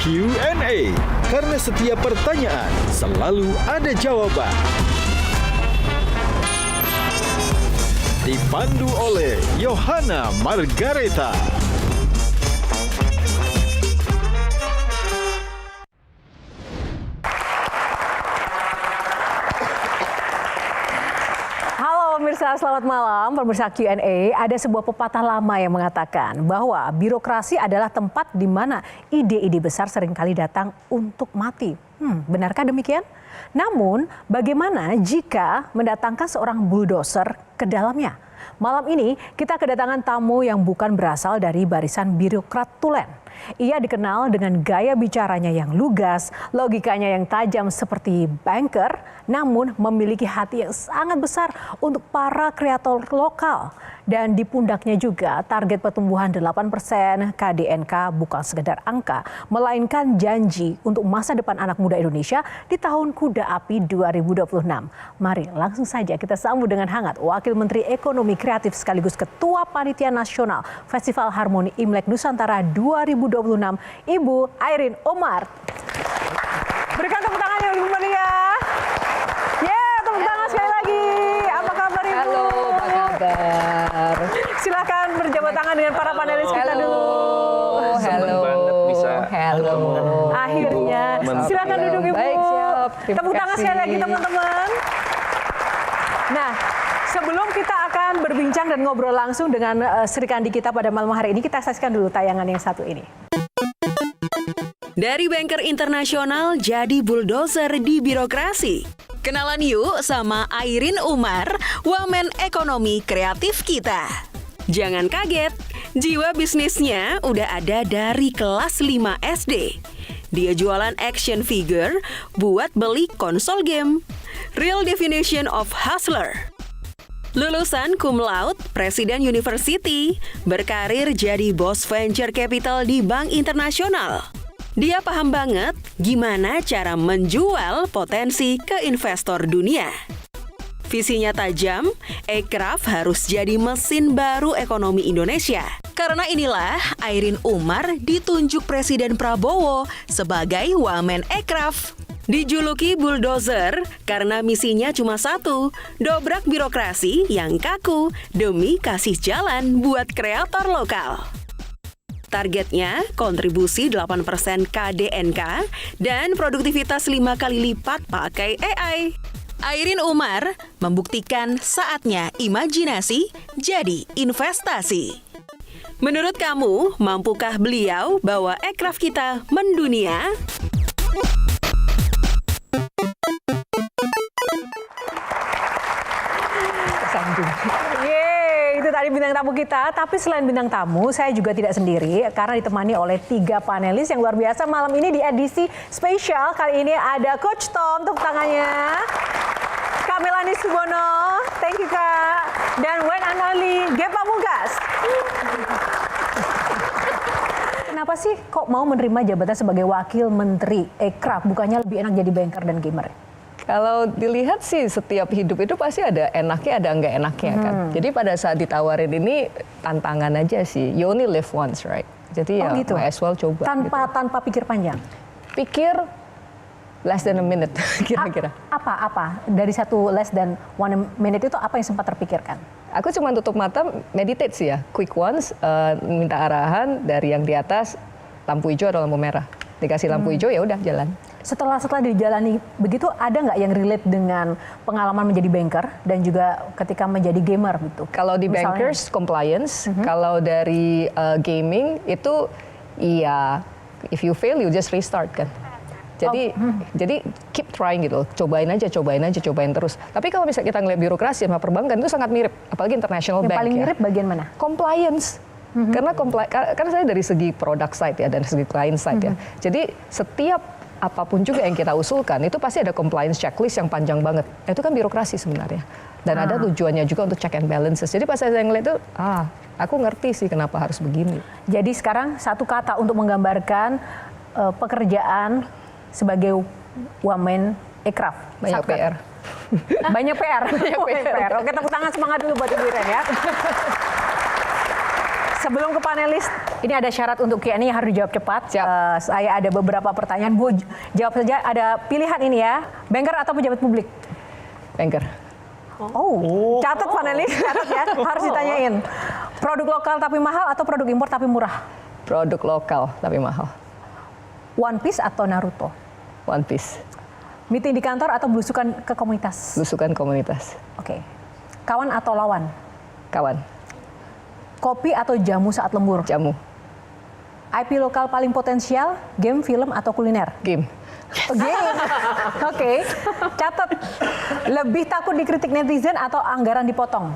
Q&A. Karena setiap pertanyaan selalu ada jawaban. Dipandu oleh Yohana Margareta. Pemirsa, selamat malam. Pemirsa Q&A, ada sebuah pepatah lama yang mengatakan bahwa birokrasi adalah tempat di mana ide-ide besar seringkali datang untuk mati. Benarkah demikian? Namun, bagaimana jika mendatangkan seorang bulldozer ke dalamnya? Malam ini kita kedatangan tamu yang bukan berasal dari barisan birokrat tulen. Ia dikenal dengan gaya bicaranya yang lugas, logikanya yang tajam seperti banker, namun memiliki hati yang sangat besar untuk para kreator lokal. Dan di pundaknya juga target pertumbuhan 8% KDNK bukan sekedar angka, melainkan janji untuk masa depan anak muda Indonesia di tahun Kuda Api 2026. Mari langsung saja kita sambut dengan hangat Wakil Menteri Ekonomi Kreatif sekaligus Ketua Panitia Nasional Festival Harmoni Imlek Nusantara 2026, Ibu Airin Umar. Berikan tepuk tangan ya Ibu Maria. Tepuk tangan sekali lagi. Apa kabar Ibu? Halo, apa kabar? Silakan berjabat tangan dengan para panelis kita dulu. Halo. Halo. Akhirnya, silakan duduk Ibu. Baik, siap. Tepuk tangan sekali lagi teman-teman. Nah, sebelum kita akan berbincang dan ngobrol langsung dengan Sri Kandi kita pada malam hari ini, kita saksikan dulu tayangan yang satu ini. Dari banker internasional jadi bulldozer di birokrasi. Kenalan yuk sama Airin Umar, wamen ekonomi kreatif kita. Jangan kaget, jiwa bisnisnya udah ada dari kelas 5 SD. Dia jualan action figure buat beli konsol game. Real definition of hustler. Lulusan cum laude Presiden University, berkarir jadi bos venture capital di Bank Internasional. Dia paham banget gimana cara menjual potensi ke investor dunia. Visinya tajam, Ekraf harus jadi mesin baru ekonomi Indonesia. Karena inilah Airin Umar ditunjuk Presiden Prabowo sebagai wamen Ekraf. Dijuluki bulldozer karena misinya cuma satu, dobrak birokrasi yang kaku demi kasih jalan buat kreator lokal. Targetnya kontribusi 8% KDNK dan produktivitas 5 kali lipat pakai AI. Airin Umar membuktikan saatnya imajinasi jadi investasi. Menurut kamu, mampukah beliau bawa Ekraf kita mendunia? Itu tadi bintang tamu kita. Tapi selain bintang tamu, saya juga tidak sendiri karena ditemani oleh 3 panelis yang luar biasa malam ini di edisi spesial. Kali ini ada Coach Tom, tepuk tangannya. Kak Melani Subono, thank you Kak. Dan Wen Anali, Ge Pamungkas. Kenapa sih kok mau menerima jabatan sebagai Wakil Menteri Ekraf? Bukannya lebih enak jadi banker dan gamer? Kalau dilihat sih setiap hidup itu pasti ada enaknya, ada enggak enaknya kan. Jadi pada saat ditawarin ini tantangan aja sih. You only live once, right? Jadi gitu. Might as well coba. Tanpa pikir panjang? Pikir less than a minute kira-kira. Apa? Dari satu less than 1 minute itu apa yang sempat terpikirkan? Aku cuma tutup mata, meditate sih ya. Quick once, minta arahan dari yang di atas, lampu hijau atau lampu merah. Dikasih lampu hijau ya udah jalan. Setelah dijalani begitu, ada nggak yang relate dengan pengalaman menjadi banker dan juga ketika menjadi gamer gitu? Kalau di bankers compliance, kalau dari gaming itu iya, if you fail you just restart kan. Jadi keep trying gitu, cobain terus. Tapi kalau misalnya kita ngeliat birokrasi sama perbankan itu sangat mirip, apalagi international bank. Yang paling mirip bagian mana? Compliance. Karena saya dari segi product side ya dan segi client side ya. Jadi setiap apapun juga yang kita usulkan itu pasti ada compliance checklist yang panjang banget. Itu kan birokrasi sebenarnya. Dan ada tujuannya juga untuk check and balances. Jadi pas saya ngeliat itu, aku ngerti sih kenapa harus begini. Jadi sekarang satu kata untuk menggambarkan pekerjaan sebagai wamen Ekraf. Banyak PR. Banyak PR. Oke, tepuk tangan semangat dulu buat Ibu Iren ya. Sebelum ke panelis Ini ada syarat untuk Q&A yang harus dijawab cepat. Saya ada beberapa pertanyaan. Bu, jawab saja. Ada pilihan ini ya. Banker atau pejabat publik? Banker. Oh, catat panelis, catat ya. Harus ditanyain. Produk lokal tapi mahal atau produk impor tapi murah? Produk lokal tapi mahal. One Piece atau Naruto? One Piece. Meeting di kantor atau belusukan ke komunitas? Belusukan komunitas. Oke. Kawan atau lawan? Kawan. Kopi atau jamu saat lembur? Jamu. IP lokal paling potensial, game, film, atau kuliner? Game. Game. Oke. Catat. Lebih takut dikritik netizen atau anggaran dipotong?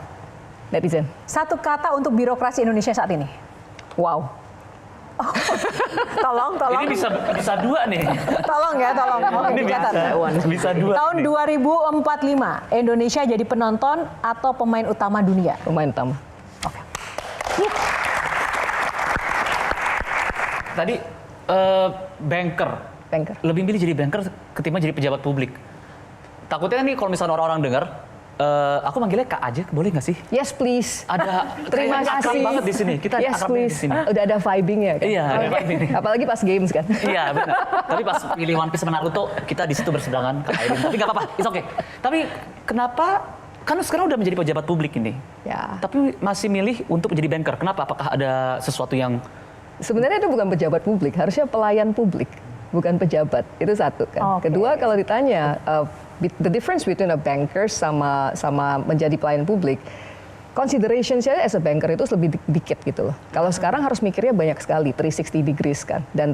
Netizen. Satu kata untuk birokrasi Indonesia saat ini. Wow. Tolong. Ini bisa dua nih. Tolong ya, tolong. Oke, Ini dicatat. bisa dua. Tahun 2045, Indonesia jadi penonton atau pemain utama dunia? Pemain utama. Oke. Tadi banker. Banker. Lebih milih jadi banker ketimbang jadi pejabat publik. Takutnya nih kalau misalnya orang-orang dengar, aku manggilnya Kak aja, boleh nggak sih? Yes please. Ada Terima kayak akrab kasih. banget di sini. Kita Yes akrabnya di please. sini. Udah ada vibing-nya kan? Iya, ada vibing. Apalagi pas games kan? Iya benar. Tapi pas pilih One Piece sama Naruto, kita di situ berseberangan Kak Airin. Tapi nggak apa-apa, it's okay. Tapi kenapa? Kan sekarang udah menjadi pejabat publik ini. Ya. Tapi masih milih untuk menjadi banker. Kenapa? Apakah ada sesuatu yang Sebenarnya itu bukan pejabat publik, harusnya pelayan publik, bukan pejabat. Itu satu kan. Oke. Kedua, kalau ditanya the difference between a banker sama menjadi pelayan publik, consideration saya as a banker itu lebih dikit gitu loh. Kalau sekarang harus mikirnya banyak sekali, 360 degrees kan. Dan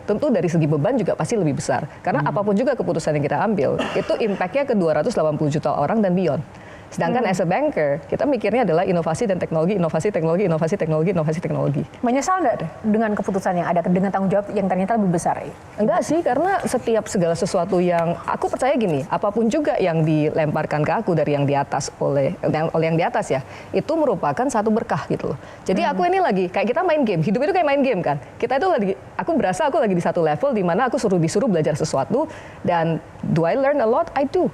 tentu dari segi beban juga pasti lebih besar. Karena apapun juga keputusan yang kita ambil, itu impact-nya ke 280 juta orang dan beyond. Sedangkan as a banker, kita mikirnya adalah inovasi dan teknologi, inovasi, teknologi, inovasi, teknologi, inovasi, teknologi. Menyesal nggak dengan keputusan yang ada, dengan tanggung jawab yang ternyata lebih besar? Enggak sih, karena setiap segala sesuatu yang aku percaya gini, apapun juga yang dilemparkan ke aku dari yang di atas oleh yang di atas ya, itu merupakan satu berkah gitu loh. Jadi aku ini lagi kayak kita main game, hidup itu kayak main game kan. Kita itu lagi, aku berasa aku lagi di satu level di mana aku disuruh belajar sesuatu dan do I learn a lot? I do.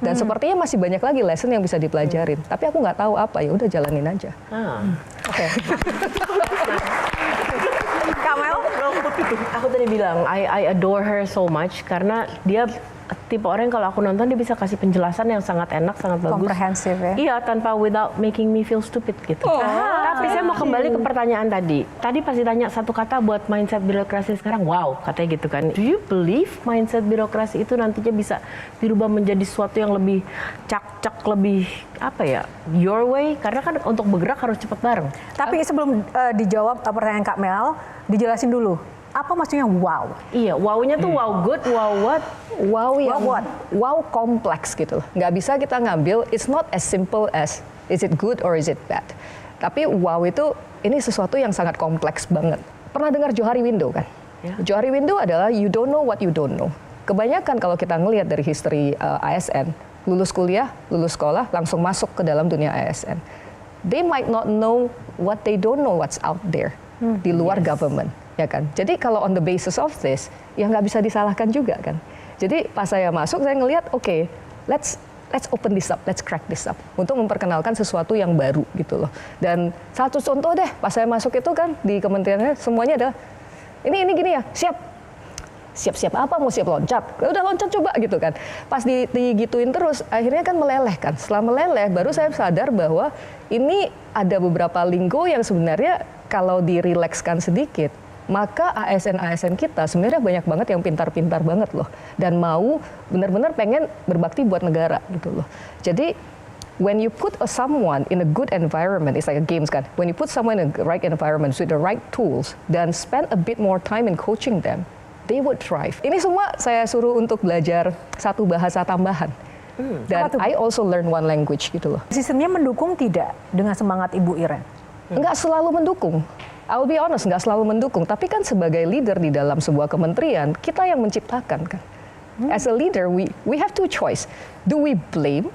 Dan sepertinya masih banyak lagi lesson yang bisa dipelajarin. Tapi aku nggak tahu apa, ya udah jalanin aja. Oke. Kamel? Aku tadi bilang I adore her so much karena dia tipe orang yang kalau aku nonton dia bisa kasih penjelasan yang sangat enak, sangat bagus. Komprehensif ya? Iya, tanpa without making me feel stupid gitu. Tapi saya mau kembali ke pertanyaan tadi. Tadi pasti tanya satu kata buat mindset birokrasi sekarang, wow, katanya gitu kan. Do you believe mindset birokrasi itu nantinya bisa dirubah menjadi sesuatu yang lebih cak-cak, lebih apa ya, your way? Karena kan untuk bergerak harus cepat bareng. Tapi sebelum dijawab pertanyaan Kak Mel, dijelasin dulu. Apa maksudnya wow? Iya, wow-nya tuh wow good, wow what? Wow yang what? wow kompleks gitu loh. Nggak bisa kita ngambil, it's not as simple as is it good or is it bad. Tapi wow itu ini sesuatu yang sangat kompleks banget. Pernah dengar Johari Window kan? Ya. Johari Window adalah you don't know what you don't know. Kebanyakan kalau kita ngelihat dari history ASN, lulus kuliah, lulus sekolah, langsung masuk ke dalam dunia ASN. They might not know what they don't know what's out there di luar government. Ya kan? Jadi kalau on the basis of this, ya nggak bisa disalahkan juga kan. Jadi pas saya masuk, saya ngelihat, oke, let's open this up, let's crack this up. Untuk memperkenalkan sesuatu yang baru gitu loh. Dan satu contoh deh, pas saya masuk itu kan, di kementeriannya semuanya adalah, ini gini ya, siap apa, mau siap loncat? Udah loncat coba gitu kan. Pas digituin terus, akhirnya kan meleleh kan. Setelah meleleh, baru saya sadar bahwa ini ada beberapa linggo yang sebenarnya kalau direlekskan sedikit, maka ASN kita sebenarnya banyak banget yang pintar-pintar banget loh. Dan mau benar-benar pengen berbakti buat negara gitu loh. Jadi when you put someone in a good environment, it's like a games kan. When you put someone in a right environment with the right tools, dan spend a bit more time in coaching them, they would thrive. Ini semua saya suruh untuk belajar satu bahasa tambahan. Dan I also learn one language gitu loh. Sistemnya mendukung tidak dengan semangat Ibu Iren? Nggak selalu mendukung. I'll be honest, nggak selalu mendukung. Tapi kan sebagai leader di dalam sebuah kementerian, kita yang menciptakan kan. As a leader, we have two choice. Do we blame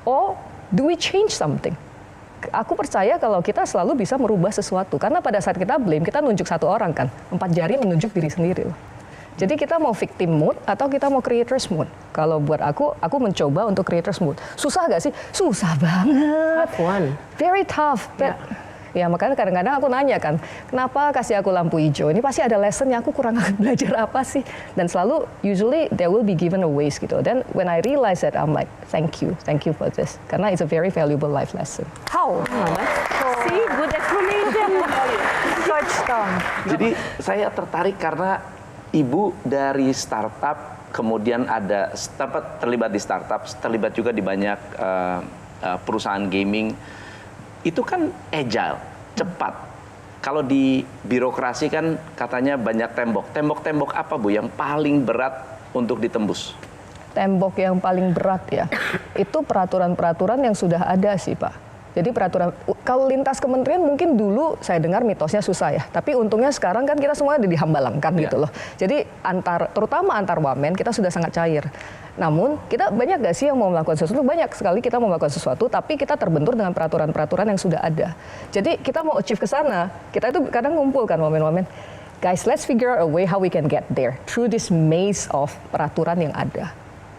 or do we change something? Aku percaya kalau kita selalu bisa merubah sesuatu. Karena pada saat kita blame, kita nunjuk satu orang kan. 4 jari menunjuk diri sendiri loh. Jadi kita mau victim mode atau kita mau creators mode. Kalau buat aku mencoba untuk creators mode. Susah gak sih? Susah banget. Tough one. Very tough. But Ya makanya kadang-kadang aku nanya kan, kenapa kasih aku lampu hijau? Ini pasti ada lessonnya, aku kurang belajar apa sih? Dan selalu, usually there will be given a ways gitu. Then when I realize that, I'm like, thank you for this. Karena it's a very valuable life lesson. How? See, good explanation. Coach Tom. Jadi saya tertarik karena ibu dari startup, kemudian ada terlibat di startup, terlibat juga di banyak perusahaan gaming. Itu kan agile, cepat. Kalau di birokrasi kan katanya banyak tembok. Tembok-tembok apa Bu yang paling berat untuk ditembus? Tembok yang paling berat ya, itu peraturan-peraturan yang sudah ada sih Pak. Jadi peraturan, kalau lintas kementerian mungkin dulu saya dengar mitosnya susah ya. Tapi untungnya sekarang kan kita semua dihambalangkan gitu loh. Jadi terutama antar wamen kita sudah sangat cair. Namun kita banyak gak sih yang mau melakukan sesuatu? Banyak sekali kita mau melakukan sesuatu, tapi kita terbentur dengan peraturan-peraturan yang sudah ada. Jadi kita mau achieve ke sana, kita itu kadang ngumpul kan wamen-wamen. Guys, let's figure out a way how we can get there through this maze of peraturan yang ada.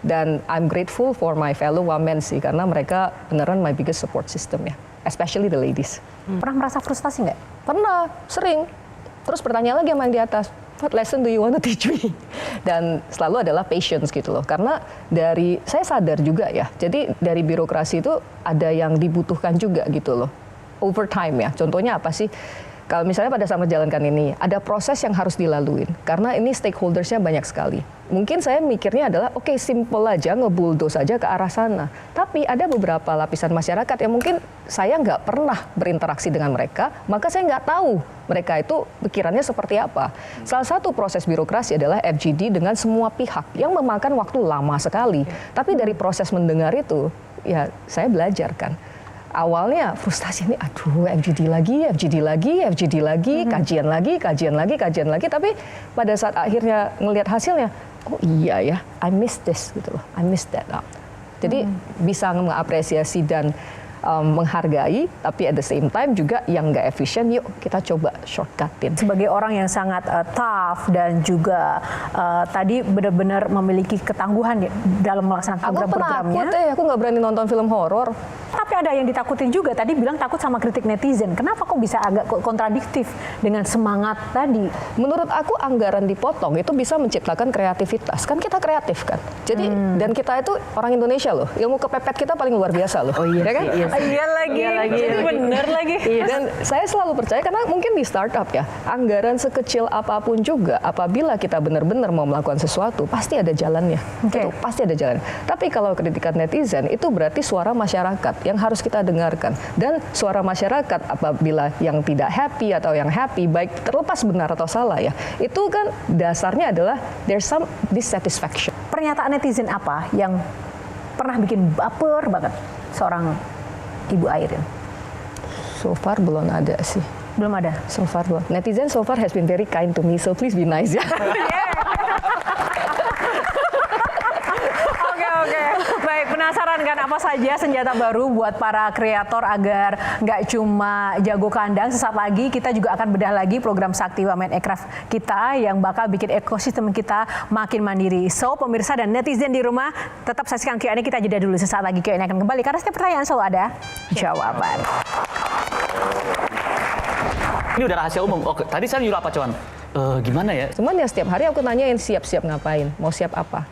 Dan I'm grateful for my fellow women sih, karena mereka beneran my biggest support system ya, especially the ladies. Pernah merasa frustasi nggak? Pernah, sering. Terus pertanyaan lagi sama yang di atas, what lesson do you want to teach me? Dan selalu adalah patience gitu loh, karena saya sadar juga ya, jadi dari birokrasi itu ada yang dibutuhkan juga gitu loh, over time ya. Contohnya apa sih? Kalau misalnya pada saat menjalankan ini, ada proses yang harus dilaluin. Karena ini stakeholdersnya banyak sekali. Mungkin saya mikirnya adalah, oke, simple aja, ngebulldoze aja ke arah sana. Tapi ada beberapa lapisan masyarakat yang mungkin saya nggak pernah berinteraksi dengan mereka, maka saya nggak tahu mereka itu pikirannya seperti apa. Salah satu proses birokrasi adalah FGD dengan semua pihak yang memakan waktu lama sekali. Tapi dari proses mendengar itu, ya saya belajar kan. Awalnya frustasi ini, aduh FGD lagi, kajian lagi. Tapi pada saat akhirnya ngelihat hasilnya, oh iya ya, I miss this gitu loh, I miss that out. Jadi bisa mengapresiasi dan menghargai, tapi at the same time juga yang nggak efisien, yuk kita coba shortcutin. Sebagai orang yang sangat tough dan juga tadi benar-benar memiliki ketangguhan dalam melaksanakan program-programnya. Aku nggak berani nonton film horor. Tapi ada yang ditakutin juga, tadi bilang takut sama kritik netizen. Kenapa kok bisa agak kontradiktif dengan semangat tadi? Menurut aku anggaran dipotong itu bisa menciptakan kreativitas. Kan kita kreatif kan. Jadi dan kita itu orang Indonesia loh. Ilmu kepepet kita paling luar biasa loh. Oh iya, ya kan? Iya lagi. Jadi bener lagi. Dan saya selalu percaya karena mungkin di startup ya, anggaran sekecil apapun juga apabila kita benar-benar mau melakukan sesuatu pasti ada jalannya. Okay. Itu pasti ada jalan. Tapi kalau kritikan netizen itu berarti suara masyarakat yang harus kita dengarkan. Dan suara masyarakat apabila yang tidak happy atau yang happy, baik terlepas benar atau salah ya, itu kan dasarnya adalah there's some dissatisfaction. Pernyataan netizen apa yang pernah bikin baper banget seorang Ibu Airin? So far belum ada sih. Belum ada? So far belum. Netizen so far has been very kind to me, so please be nice ya. Oke. Baik, penasaran kan apa saja senjata baru buat para kreator agar nggak cuma jago kandang. Sesaat lagi kita juga akan bedah lagi program Sakti Women Aircraft kita yang bakal bikin ekosistem kita makin mandiri. So, pemirsa dan netizen di rumah, tetap saksikan Q&A, kita jeda dulu. Sesaat lagi Q&A akan kembali karena setiap pertanyaan selalu ada jawaban. Ini udah rahasia umum. Oke, tadi saya nyuruh apa, Cuan? Gimana ya? Cuman ya setiap hari aku nanyain siap-siap ngapain, mau siap apa.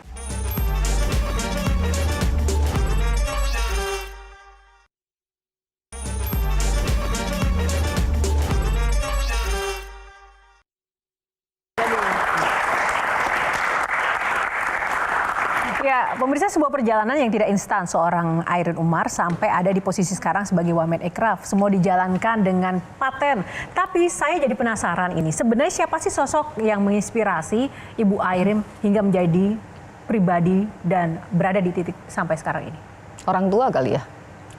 Ya, pemirsa, sebuah perjalanan yang tidak instan seorang Airin Umar sampai ada di posisi sekarang sebagai Women Aircraft. Semua dijalankan dengan paten. Tapi saya jadi penasaran ini, sebenarnya siapa sih sosok yang menginspirasi Ibu Airin hingga menjadi pribadi dan berada di titik sampai sekarang ini? Orang tua kali ya.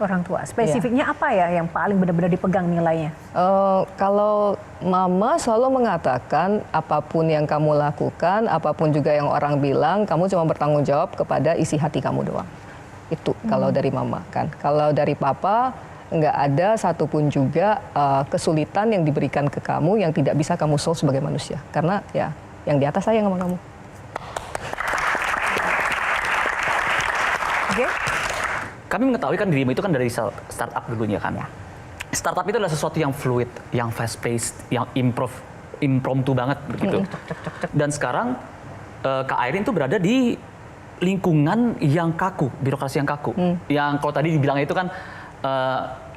Orang tua. Spesifiknya apa ya yang paling benar-benar dipegang nilainya? Kalau mama selalu mengatakan apapun yang kamu lakukan, apapun juga yang orang bilang, kamu cuma bertanggung jawab kepada isi hati kamu doang. Itu kalau dari mama kan. Kalau dari papa, nggak ada satupun juga kesulitan yang diberikan ke kamu yang tidak bisa kamu solve sebagai manusia. Karena ya yang di atas sayang sama kamu. Oke. Kami mengetahui kan dirimu itu kan dari startup dulunya kan. Ya. startup itu adalah sesuatu yang fluid, yang fast paced, yang impromptu banget begitu. Dan sekarang Kak Airin tuh berada di lingkungan yang kaku, birokrasi yang kaku. Yang kalau tadi dibilang itu kan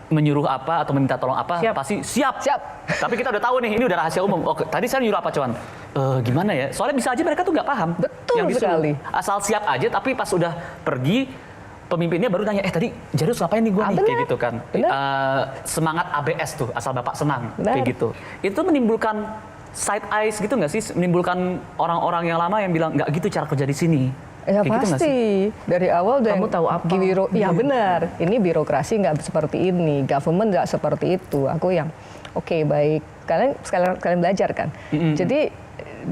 menyuruh apa atau meminta tolong apa pasti siap. Tapi kita udah tahu nih, ini udah rahasia umum. Tadi saya nyuruh apa cuman? Gimana ya? Soalnya bisa aja mereka tuh nggak paham. Betul yang disuruh. sekali. Asal siap aja, tapi pas udah pergi pemimpinnya baru nanya, tadi Jarius ngapain nih gua nih? Kayak gitu kan. Semangat ABS tuh, asal Bapak senang. Kayak gitu. Itu menimbulkan side eyes gitu nggak sih? Menimbulkan orang-orang yang lama yang bilang, nggak gitu cara kerja di sini. Ya kayak pasti. Gitu dari awal udah Kamu tahu apa? Ya benar. Ini birokrasi nggak seperti ini, government nggak seperti itu. Aku yang oke, baik. Kalian belajar kan. Jadi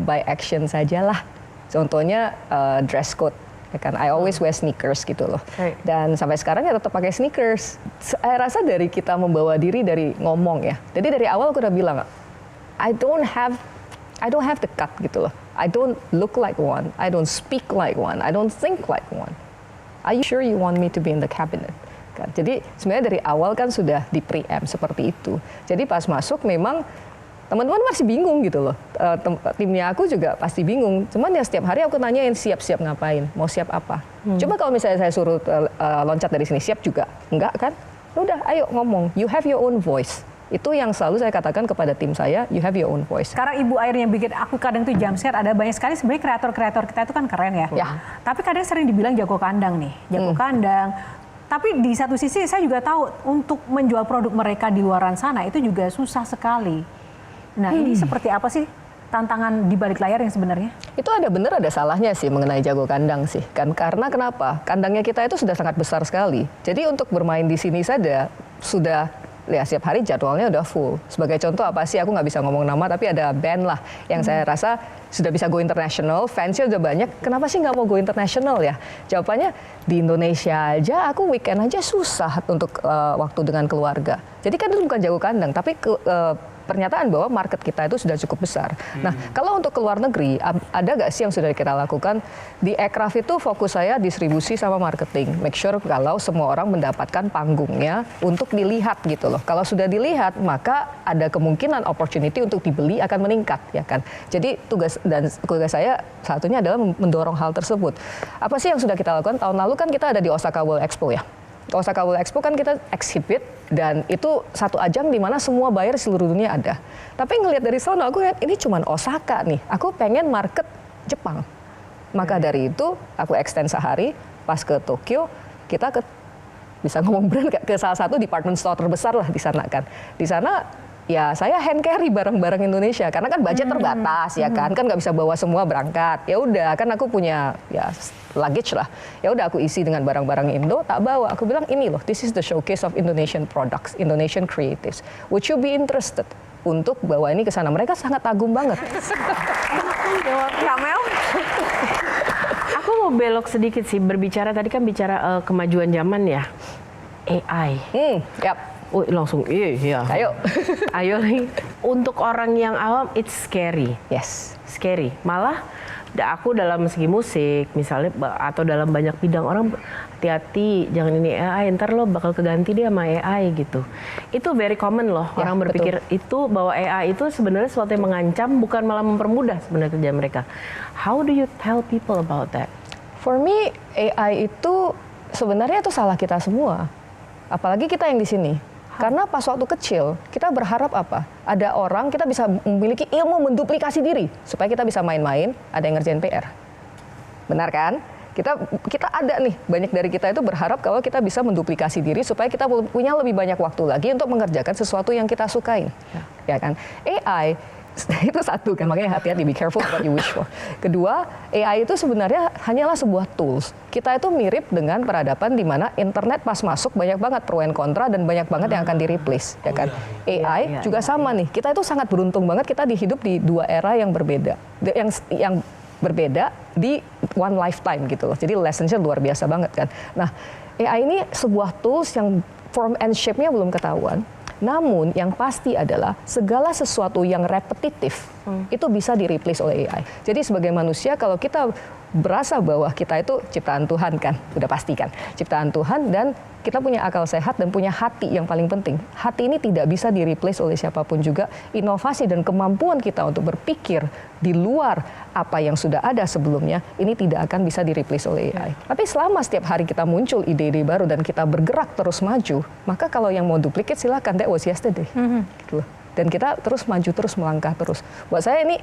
by action sajalah. Contohnya dress code. Ya kan, I always wear sneakers gitu loh. Dan sampai sekarang ya tetap pakai sneakers. Saya rasa dari kita membawa diri dari ngomong ya. Jadi dari awal aku udah bilang, I don't have the cut gitu loh. I don't look like one. I don't speak like one. I don't think like one. Are you sure you want me to be in the cabinet? Kan? Jadi sebenarnya dari awal kan sudah di preempt seperti itu. Jadi pas masuk memang teman-teman masih bingung gitu loh. Timnya aku juga pasti bingung. Cuman ya setiap hari aku nanyain siap-siap ngapain, mau siap apa. Coba kalau misalnya saya suruh loncat dari sini, siap juga? Enggak kan? Udah, ayo ngomong. You have your own voice. Itu yang selalu saya katakan kepada tim saya, you have your own voice. Sekarang Ibu Airin yang bikin aku kadang tuh jump scare, ada banyak sekali sebenarnya kreator-kreator kita itu kan keren ya. Tapi kadang sering dibilang jago kandang nih, jago kandang. Tapi di satu sisi saya juga tahu untuk menjual produk mereka di luaran sana itu juga susah sekali. Nah ini seperti apa sih tantangan di balik layar yang sebenarnya? Itu ada benar ada salahnya sih mengenai jago kandang sih kan, karena kenapa? Kandangnya kita itu sudah sangat besar sekali. Jadi untuk bermain di sini saja sudah ya setiap hari jadwalnya udah full. Sebagai contoh apa sih, aku nggak bisa ngomong nama tapi ada band lah yang saya rasa sudah bisa go international, fansnya udah banyak, kenapa sih nggak mau go international ya? Jawabannya di Indonesia aja aku weekend aja susah untuk waktu dengan keluarga. Jadi kan itu bukan jago kandang, tapi pernyataan bahwa market kita itu sudah cukup besar. Nah, kalau untuk ke luar negeri, ada nggak sih yang sudah kita lakukan? Di Aircraft itu fokus saya distribusi sama marketing. Make sure kalau semua orang mendapatkan panggungnya untuk dilihat gitu loh. Kalau sudah dilihat, maka ada kemungkinan opportunity untuk dibeli akan meningkat, ya kan? Jadi tugas saya satunya adalah mendorong hal tersebut. Apa sih yang sudah kita lakukan? Tahun lalu kan kita ada di Osaka World Expo ya. Osaka World Expo kan kita exhibit dan itu satu ajang di mana semua buyer seluruh dunia ada. Tapi ngelihat dari sana aku lihat ini cuma Osaka nih. Aku pengen market Jepang. Maka dari itu aku extend sehari pas ke Tokyo kita bisa ngomong brand ke salah satu department store terbesar lah di sana kan. Di sana ya saya hand carry barang-barang Indonesia karena kan budget terbatas ya kan nggak bisa bawa semua berangkat. Ya udah kan aku punya ya luggage lah. Ya udah aku isi dengan barang-barang Indo, tak bawa. Aku bilang ini loh, this is the showcase of Indonesian products, Indonesian creatives. Would you be interested untuk bawa ini ke sana? Mereka sangat kagum banget. Kamel? Aku mau belok sedikit sih, berbicara tadi kan bicara kemajuan zaman ya, AI. Yap. Langsung iya. Ayo nih. Untuk orang yang awam, it's scary. Yes. Scary. Malah aku dalam segi musik misalnya atau dalam banyak bidang orang hati-hati jangan ini AI, ntar lo bakal keganti dia sama AI gitu. Itu very common loh. Orang berpikir itu bahwa AI itu sebenarnya sesuatu yang mengancam bukan malah mempermudah sebenarnya kerja mereka. How do you tell people about that? For me AI itu sebenarnya itu salah kita semua. Apalagi kita yang di sini. Karena pas waktu kecil, kita berharap apa? Ada orang, kita bisa memiliki ilmu menduplikasi diri. Supaya kita bisa main-main, ada yang ngerjain PR. Benar kan? Kita ada nih, banyak dari kita itu berharap kalau kita bisa menduplikasi diri supaya kita punya lebih banyak waktu lagi untuk mengerjakan sesuatu yang kita sukai. Ya kan? AI itu satu kan, makanya hati-hati, be careful what you wish for. Kedua, AI itu sebenarnya hanyalah sebuah tools. Kita itu mirip dengan peradaban di mana internet pas masuk banyak banget pro and kontra dan banyak banget yang akan di-replace, ya kan? AI juga sama nih. Kita itu sangat beruntung banget kita hidup di dua era yang berbeda. Yang berbeda di one lifetime gitu loh. Jadi lessons-nya luar biasa banget kan. Nah, AI ini sebuah tools yang form and shape-nya belum ketahuan. Namun yang pasti adalah segala sesuatu yang repetitif itu bisa di-replace oleh AI. Jadi sebagai manusia kalau kita berasa bahwa kita itu ciptaan Tuhan kan, udah pasti kan, ciptaan Tuhan dan kita punya akal sehat dan punya hati yang paling penting. Hati ini tidak bisa di-replace oleh siapapun juga. Inovasi dan kemampuan kita untuk berpikir di luar apa yang sudah ada sebelumnya, ini tidak akan bisa di-replace oleh AI. Tapi selama setiap hari kita muncul ide-ide baru dan kita bergerak terus maju, maka kalau yang mau duplicate silakan, that was yesterday. Gitu loh. Dan kita terus maju, terus melangkah terus. Buat saya ini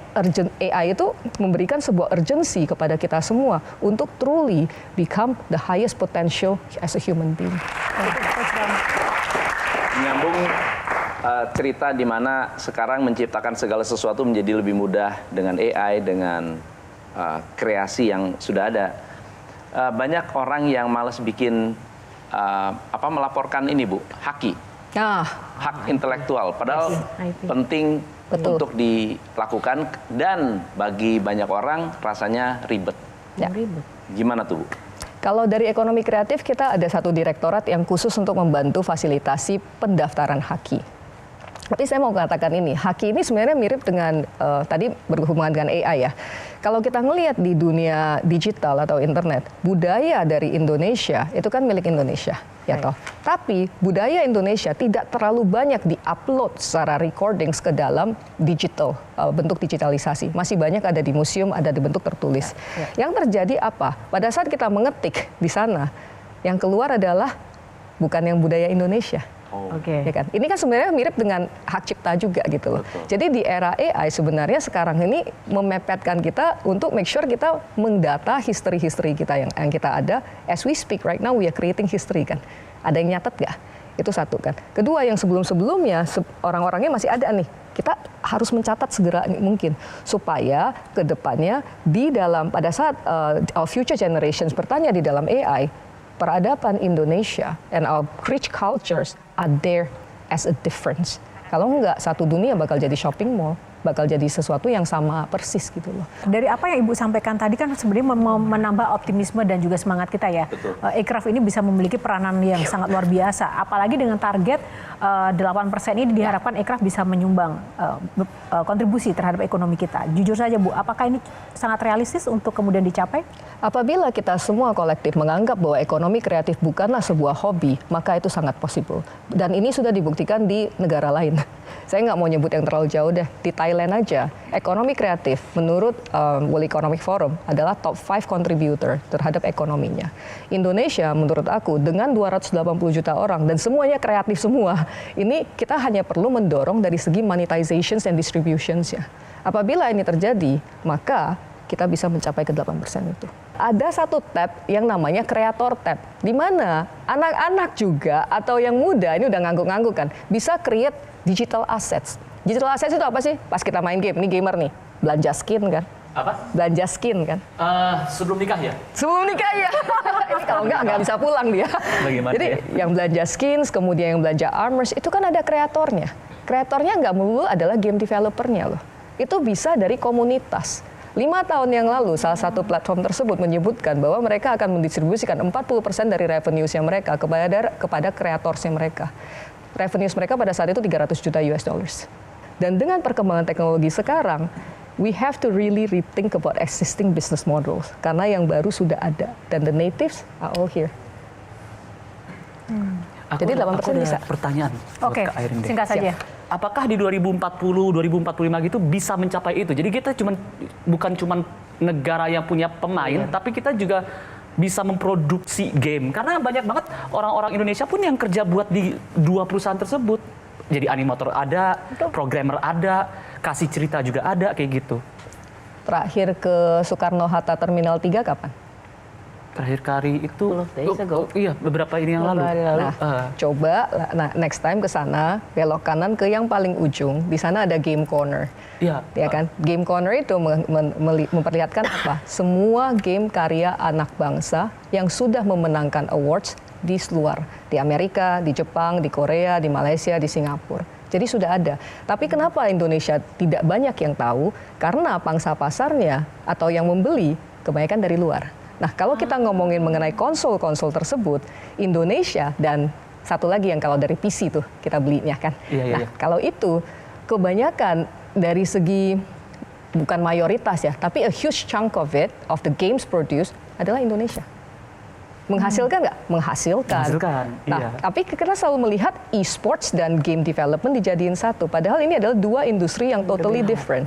AI itu memberikan sebuah urgency kepada kita semua untuk truly become the highest potential as a human being. Menyambung cerita di mana sekarang menciptakan segala sesuatu menjadi lebih mudah dengan AI, dengan kreasi yang sudah ada. Banyak orang yang malas bikin melaporkan ini Bu, haki. Hak intelektual, padahal penting untuk dilakukan dan bagi banyak orang rasanya ribet. Gimana tuh Bu? Kalau dari ekonomi kreatif kita ada satu direktorat yang khusus untuk membantu fasilitasi pendaftaran haki. Tapi saya mau katakan ini, haki ini sebenarnya mirip dengan tadi berhubungan dengan AI ya. Kalau kita ngelihat di dunia digital atau internet, budaya dari Indonesia itu kan milik Indonesia, ya toh. Tapi budaya Indonesia tidak terlalu banyak diupload secara recordings ke dalam digital, bentuk digitalisasi. Masih banyak ada di museum, ada di bentuk tertulis. Yang terjadi apa? Pada saat kita mengetik di sana, yang keluar adalah bukan yang budaya Indonesia. Ya kan? Ini kan sebenarnya mirip dengan hak cipta juga gitu loh. Jadi di era AI sebenarnya sekarang ini memepetkan kita untuk make sure kita mendata history kita yang kita ada. As we speak right now we are creating history kan. Ada yang nyatet nggak? Itu satu kan. Kedua yang sebelumnya orang-orangnya masih ada nih. Kita harus mencatat segera mungkin supaya ke depannya di dalam pada saat our future generations bertanya di dalam AI, peradaban Indonesia and our rich cultures are there as a difference. Kalau enggak, satu dunia bakal jadi shopping mall, bakal jadi sesuatu yang sama persis gitu loh. Dari apa yang Ibu sampaikan tadi kan sebenarnya menambah optimisme dan juga semangat kita ya. Aircraft ini bisa memiliki peranan yang sangat luar biasa. Apalagi dengan target 8% ini diharapkan Aircraft bisa menyumbang kontribusi terhadap ekonomi kita. Jujur saja Bu, apakah ini sangat realistis untuk kemudian dicapai? Apabila kita semua kolektif menganggap bahwa ekonomi kreatif bukanlah sebuah hobi, maka itu sangat possible. Dan ini sudah dibuktikan di negara lain. Saya nggak mau nyebut yang terlalu jauh deh. Di Thailand aja, ekonomi kreatif menurut World Economic Forum adalah top 5 contributor terhadap ekonominya. Indonesia menurut aku dengan 280 juta orang dan semuanya kreatif semua, ini kita hanya perlu mendorong dari segi monetizations and distributions ya. Apabila ini terjadi, maka kita bisa mencapai ke 8% itu. Ada satu tab yang namanya Creator Tab, di mana anak-anak juga atau yang muda, ini udah ngangguk-ngangguk kan, bisa create digital assets. Digital assets itu apa sih? Pas kita main game, ini gamer nih, belanja skin kan? Apa? Belanja skin kan? Sebelum nikah ya? Sebelum nikah ya. Ini kalau nggak bisa pulang dia. Bagaimana Jadi ya? yang belanja skins, kemudian yang belanja armors, itu kan ada kreatornya. Kreatornya nggak melulu adalah game developernya loh. Itu bisa dari komunitas. 5 tahun yang lalu, salah satu platform tersebut menyebutkan bahwa mereka akan mendistribusikan 40% dari revenues-nya mereka kepada kreatorsnya mereka. Revenues mereka pada saat itu 300 juta US dollars. Dan dengan perkembangan teknologi sekarang, we have to really rethink about existing business models. Karena yang baru sudah ada. Dan the natives are all here. Jadi 8% bisa. Pertanyaan buat Kak Airin deh. Singkat saja. Apakah di 2040, 2045 gitu bisa mencapai itu? Jadi kita bukan cuma negara yang punya pemain, tapi kita juga bisa memproduksi game. Karena banyak banget orang-orang Indonesia pun yang kerja buat di 2 perusahaan tersebut. Jadi animator ada, programmer ada, kasih cerita juga ada, kayak gitu. Terakhir ke Soekarno-Hatta Terminal 3 kapan? Terakhir kali itu, 10 days ago. Iya, beberapa ini yang lalu. Nah, coba next time ke sana, belok kanan ke yang paling ujung. Di sana ada Game Corner. Iya. Ya kan? Game Corner itu memperlihatkan apa? Semua game karya anak bangsa yang sudah memenangkan awards di luar. Di Amerika, di Jepang, di Korea, di Malaysia, di Singapura. Jadi sudah ada. Tapi kenapa Indonesia tidak banyak yang tahu? Karena pangsa pasarnya atau yang membeli kebanyakan dari luar. Nah, kalau kita ngomongin mengenai konsol-konsol tersebut, Indonesia dan satu lagi yang kalau dari PC tuh kita belinya kan. Iya. Nah, kalau itu kebanyakan dari segi bukan mayoritas ya, tapi a huge chunk of it, of the games produced adalah Indonesia. Menghasilkan nggak? Menghasilkan. Nah, iya. tapi kita selalu melihat e-sports dan game development dijadiin satu. Padahal ini adalah dua industri yang totally different.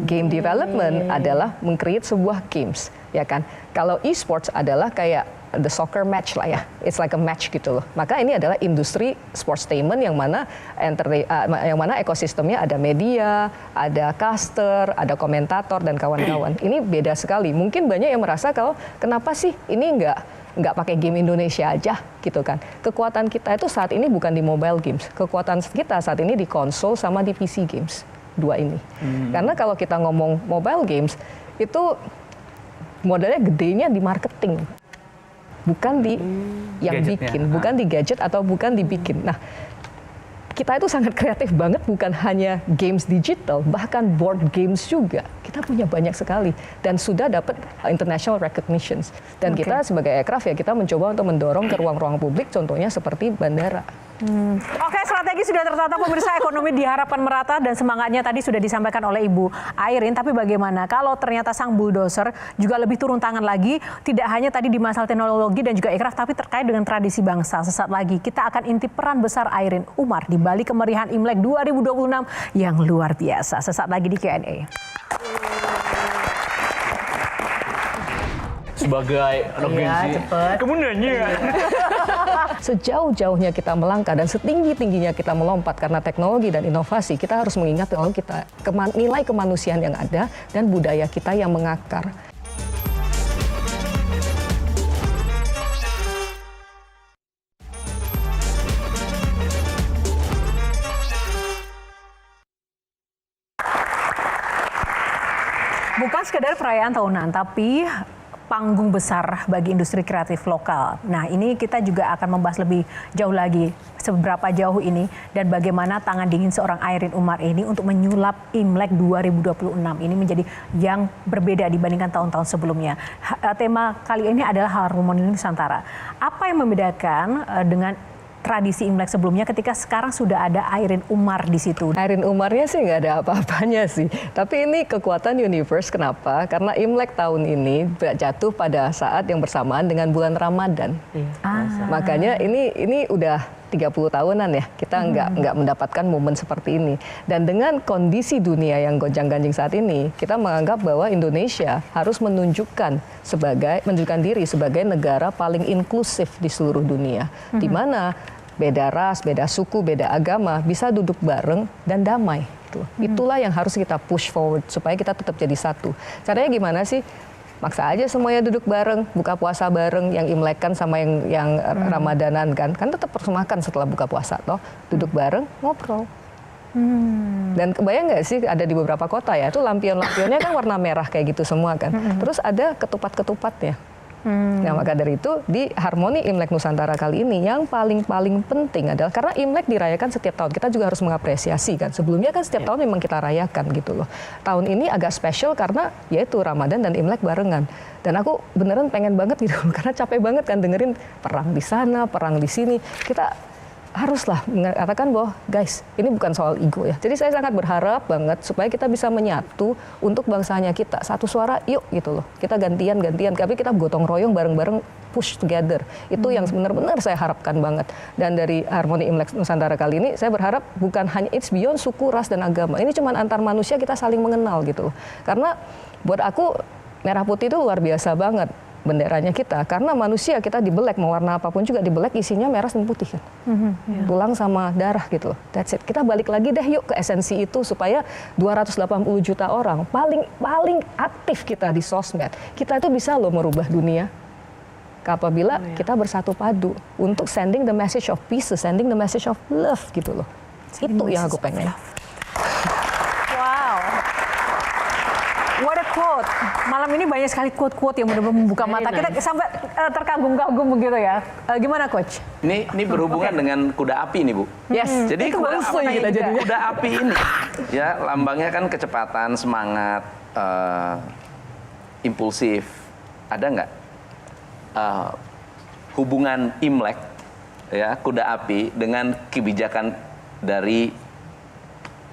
Game development adalah meng-create sebuah games, ya kan? Kalau e-sports adalah kayak the soccer match lah ya, it's like a match gitu loh. Maka ini adalah industri sportstainment yang mana ekosistemnya ada media, ada caster, ada komentator dan kawan-kawan. Ini beda sekali. Mungkin banyak yang merasa kalau kenapa sih ini nggak pakai game Indonesia aja gitu kan. Kekuatan kita itu saat ini bukan di mobile games. Kekuatan kita saat ini di konsol sama di PC games. Dua ini. Karena kalau kita ngomong mobile games itu modalnya gedenya di marketing. Bukan di yang Gadgetnya. bikin, bukan di gadget atau bukan dibikin. Nah, kita itu sangat kreatif banget, bukan hanya games digital, bahkan board games juga. Kita punya banyak sekali dan sudah dapat international recognitions. Dan kita sebagai aircraft ya kita mencoba untuk mendorong ke ruang-ruang publik, contohnya seperti bandara. Oke, strategi sudah tertata pemirsa, ekonomi diharapkan merata dan semangatnya tadi sudah disampaikan oleh Ibu Airin. Tapi bagaimana kalau ternyata sang bulldozer juga lebih turun tangan lagi, tidak hanya tadi di masalah teknologi dan juga aircraft, tapi terkait dengan tradisi bangsa. Sesaat lagi kita akan intip peran besar Airin Umar di balik kemerihan Imlek 2026 yang luar biasa. Sesaat lagi di Q&A. Sebagai anak Gen Z, kamu nanya. Sejauh-jauhnya kita melangkah dan setinggi-tingginya kita melompat karena teknologi dan inovasi, kita harus mengingat kalau kita nilai kemanusiaan yang ada dan budaya kita yang mengakar. Bukan sekedar perayaan tahunan, tapi panggung besar bagi industri kreatif lokal. Nah, ini kita juga akan membahas lebih jauh lagi seberapa jauh ini dan bagaimana tangan dingin seorang Airin Umar ini untuk menyulap Imlek 2026 ini menjadi yang berbeda dibandingkan tahun-tahun sebelumnya. Tema kali ini adalah Harmoni Nusantara. Apa yang membedakan dengan tradisi Imlek sebelumnya ketika sekarang sudah ada Airin Umar di situ? Airin Umarnya sih nggak ada apa-apanya sih. Tapi ini kekuatan universe. Kenapa? Karena Imlek tahun ini jatuh pada saat yang bersamaan dengan bulan Ramadan. Makanya ini udah 30 tahunan ya, kita nggak mendapatkan momen seperti ini. Dan dengan kondisi dunia yang gonjang-ganjing saat ini, kita menganggap bahwa Indonesia harus menunjukkan diri sebagai negara paling inklusif di seluruh dunia. Di mana beda ras, beda suku, beda agama bisa duduk bareng dan damai. Itulah yang harus kita push forward supaya kita tetap jadi satu. Caranya gimana sih? Maksa aja semuanya duduk bareng, buka puasa bareng, yang Imlekan sama yang Ramadanan kan tetap harus makan setelah buka puasa toh, duduk bareng ngobrol. Dan kebayang nggak sih ada di beberapa kota ya, itu lampion-lampionnya kan warna merah kayak gitu semua kan. Terus ada ketupat-ketupatnya. Nah, maka dari itu di Harmoni Imlek Nusantara kali ini yang paling penting adalah karena Imlek dirayakan setiap tahun, kita juga harus mengapresiasi kan. Sebelumnya kan setiap tahun memang kita rayakan gitu loh. Tahun ini agak spesial karena yaitu Ramadan dan Imlek barengan. Dan aku beneran pengen banget gitu karena capek banget kan dengerin perang di sana, perang di sini. Kita haruslah mengatakan bahwa guys, ini bukan soal ego ya. Jadi saya sangat berharap banget supaya kita bisa menyatu untuk bangsanya kita. Satu suara yuk gitu loh. Kita gantian, tapi kita gotong royong bareng-bareng push together. Itu yang benar-benar saya harapkan banget. Dan dari Harmoni Imlek Nusantara kali ini saya berharap bukan hanya it's beyond suku, ras dan agama. Ini cuma antar manusia kita saling mengenal gitu loh. Karena buat aku merah putih itu luar biasa banget benderanya kita, karena manusia kita dibelek mau warna apapun juga dibelek isinya merah dan putih kan, tulang sama darah gitu. That's it. Kita balik lagi deh yuk ke esensi itu supaya 280 juta orang paling aktif kita di sosmed, kita itu bisa loh merubah dunia. Apabila kita bersatu padu untuk sending the message of peace, sending the message of love gitu loh. Itu yang aku pengen. What a quote. Malam ini banyak sekali quote-quote yang benar-benar membuka mata kita sampai terkagum-kagum begitu ya. Gimana Coach? Ini berhubungan dengan kuda api nih Bu. Yes. Jadi kuda api ini ya lambangnya kan kecepatan, semangat, impulsif. Ada nggak hubungan Imlek ya kuda api dengan kebijakan dari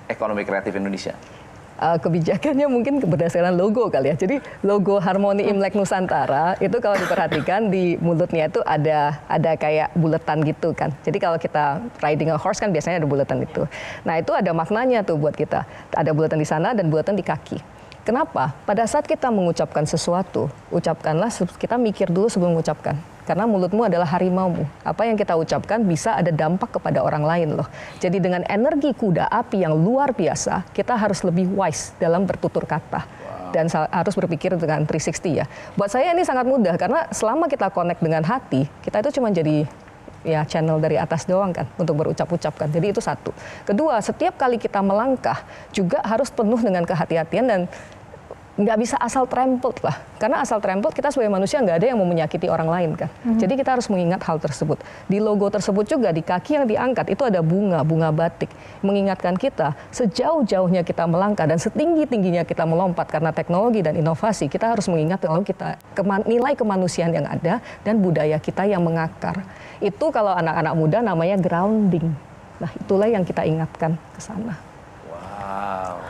ekonomi kreatif Indonesia? kebijakannya mungkin berdasarkan logo kali ya. Jadi logo Harmoni Imlek Nusantara itu kalau diperhatikan di mulutnya itu ada kayak buletan gitu kan. Jadi kalau kita riding a horse kan biasanya ada buletan itu. Nah itu ada maknanya tuh buat kita. Ada buletan di sana dan buletan di kaki. Kenapa? Pada saat kita mengucapkan sesuatu, ucapkanlah, kita mikir dulu sebelum mengucapkan. Karena mulutmu adalah harimaumu. Apa yang kita ucapkan bisa ada dampak kepada orang lain loh. Jadi dengan energi kuda api yang luar biasa, kita harus lebih wise dalam bertutur kata. Dan harus berpikir dengan 360 ya. Buat saya ini sangat mudah karena selama kita connect dengan hati, kita itu cuma jadi ya channel dari atas doang kan untuk berucap-ucapkan. Jadi itu satu. Kedua, setiap kali kita melangkah juga harus penuh dengan kehati-hatian dan nggak bisa asal trampelt lah. Karena asal trampelt kita sebagai manusia nggak ada yang mau menyakiti orang lain kan. Jadi kita harus mengingat hal tersebut. Di logo tersebut juga di kaki yang diangkat itu ada bunga batik. Mengingatkan kita sejauh-jauhnya kita melangkah dan setinggi-tingginya kita melompat karena teknologi dan inovasi. Kita harus mengingat kalau kita nilai kemanusiaan yang ada dan budaya kita yang mengakar. Itu kalau anak-anak muda namanya grounding. Nah itulah yang kita ingatkan ke sana.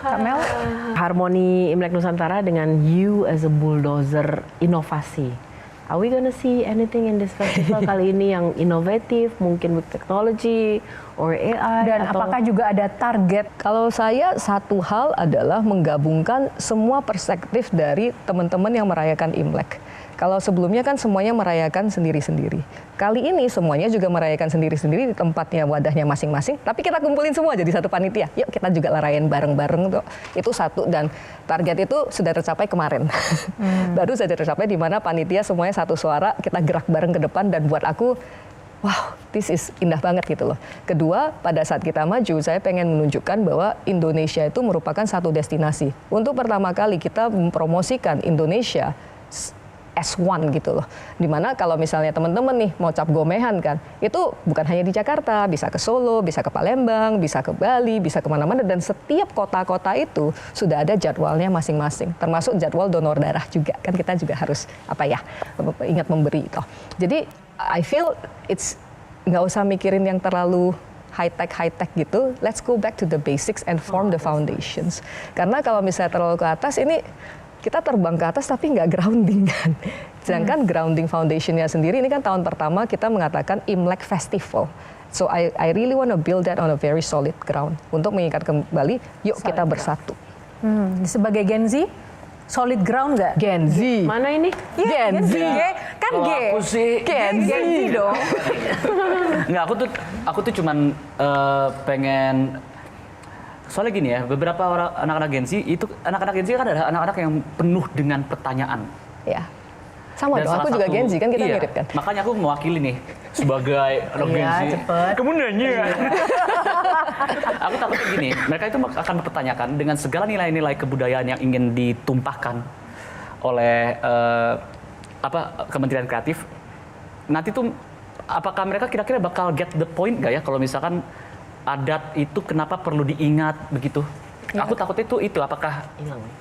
Kamel? Harmoni Imlek Nusantara dengan you as a bulldozer inovasi. Are we gonna see anything in this festival kali ini yang inovatif, mungkin with technology or AI? Dan atau apakah juga ada target? Kalau saya satu hal adalah menggabungkan semua perspektif dari teman-teman yang merayakan Imlek. Kalau sebelumnya kan semuanya merayakan sendiri-sendiri. Kali ini semuanya juga merayakan sendiri-sendiri di tempatnya, wadahnya masing-masing. Tapi kita kumpulin semua jadi satu panitia. Yuk kita juga rayain bareng-bareng tuh. Itu satu dan target itu sudah tercapai kemarin. Baru saja tercapai di mana panitia semuanya satu suara, kita gerak bareng ke depan dan buat aku wow, this is indah banget gitu loh. Kedua, pada saat kita maju, saya pengen menunjukkan bahwa Indonesia itu merupakan satu destinasi. Untuk pertama kali kita mempromosikan Indonesia S1 gitu loh. Dimana kalau misalnya teman-teman nih mau cap gomehan kan, itu bukan hanya di Jakarta, bisa ke Solo, bisa ke Palembang, bisa ke Bali, bisa kemana-mana. Dan setiap kota-kota itu sudah ada jadwalnya masing-masing. Termasuk jadwal donor darah juga. Kan kita juga harus ingat memberi itu. Jadi I feel it's nggak usah mikirin yang terlalu high-tech gitu. Let's go back to the basics and form the foundations. Karena kalau misalnya terlalu ke atas ini kita terbang ke atas tapi nggak grounding kan. Sedangkan grounding foundationnya sendiri ini kan tahun pertama kita mengatakan Imlek Festival. So I really want to build that on a very solid ground. Untuk mengingat kembali, yuk kita bersatu. Sebagai Gen Z, solid ground nggak? Gen Z. mana ini? Gen Z. Kan G. Aku sih Gen Z dong. nggak, aku tuh cuman pengen. Soalnya gini ya, beberapa orang anak-anak Gen Z itu kan adalah anak-anak yang penuh dengan pertanyaan. Ya. Sama Dan dong, aku juga Gen Z kan kita mirip kan. Makanya aku mewakili nih sebagai anak Gen Z. Kamu nanya. Aku takutnya gini, mereka itu akan mempertanyakan dengan segala nilai-nilai kebudayaan yang ingin ditumpahkan oleh Kementerian Kreatif. Nanti tuh apakah mereka kira-kira bakal get the point nggak ya kalau misalkan adat itu kenapa perlu diingat begitu? Aku takutnya itu apakah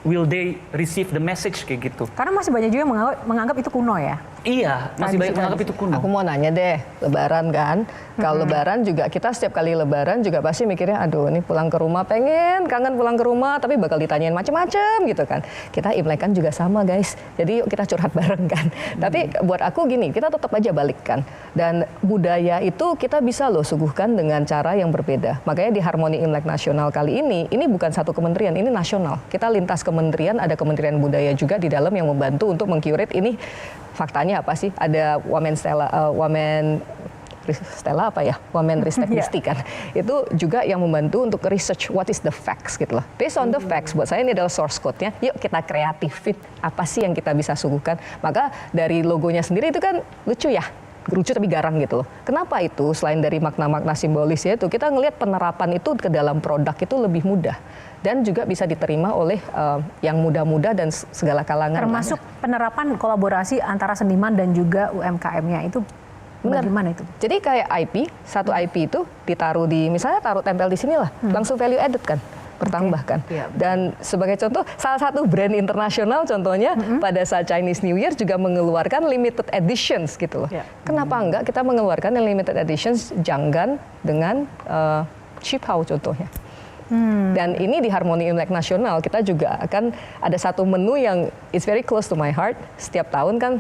will they receive the message kayak gitu? Karena masih banyak juga yang menganggap itu kuno ya. Iya, masih banyak menganggap itu kuno. Aku mau nanya deh, Lebaran kan? Kalau Lebaran juga kita setiap kali Lebaran juga pasti mikirnya, aduh ini pulang ke rumah kangen pulang ke rumah, tapi bakal ditanyain macam-macam gitu kan. Kita Imlek kan juga sama guys, jadi yuk kita curhat bareng kan. Tapi buat aku gini, kita tetap aja balikkan. Dan budaya itu kita bisa loh suguhkan dengan cara yang berbeda. Makanya di Harmoni Imlek Nasional kali ini bukan satu kementerian, ini nasional. Kita lintas kementerian, ada Kementerian Budaya juga di dalam yang membantu untuk mengcurate ini. Faktanya apa sih? Ada Wamen Ristek Disti kan. Itu juga yang membantu untuk research what is the facts gitu loh. Based on the facts, buat saya ini adalah source code-nya. Yuk kita kreatifin apa sih yang kita bisa suguhkan. Maka dari logonya sendiri itu kan lucu ya. Lucu tapi garang gitu loh. Kenapa itu? Selain dari makna-makna simbolisnya itu, kita ngelihat penerapan itu ke dalam produk itu lebih mudah. Dan juga bisa diterima oleh yang muda-muda dan segala kalangan. Termasuk penerapan kolaborasi antara seniman dan juga UMKM-nya itu bagaimana itu? Jadi kayak IP, satu IP itu ditaruh di, misalnya tempel di sini lah, langsung value added kan, bertambahkan. Dan sebagai contoh, salah satu brand internasional contohnya pada saat Chinese New Year juga mengeluarkan limited editions gitu loh. Kenapa enggak kita mengeluarkan limited editions janggan dengan Chip Hao contohnya. Dan ini di Harmoni Imlek Nasional kita juga akan ada satu menu yang it's very close to my heart. Setiap tahun kan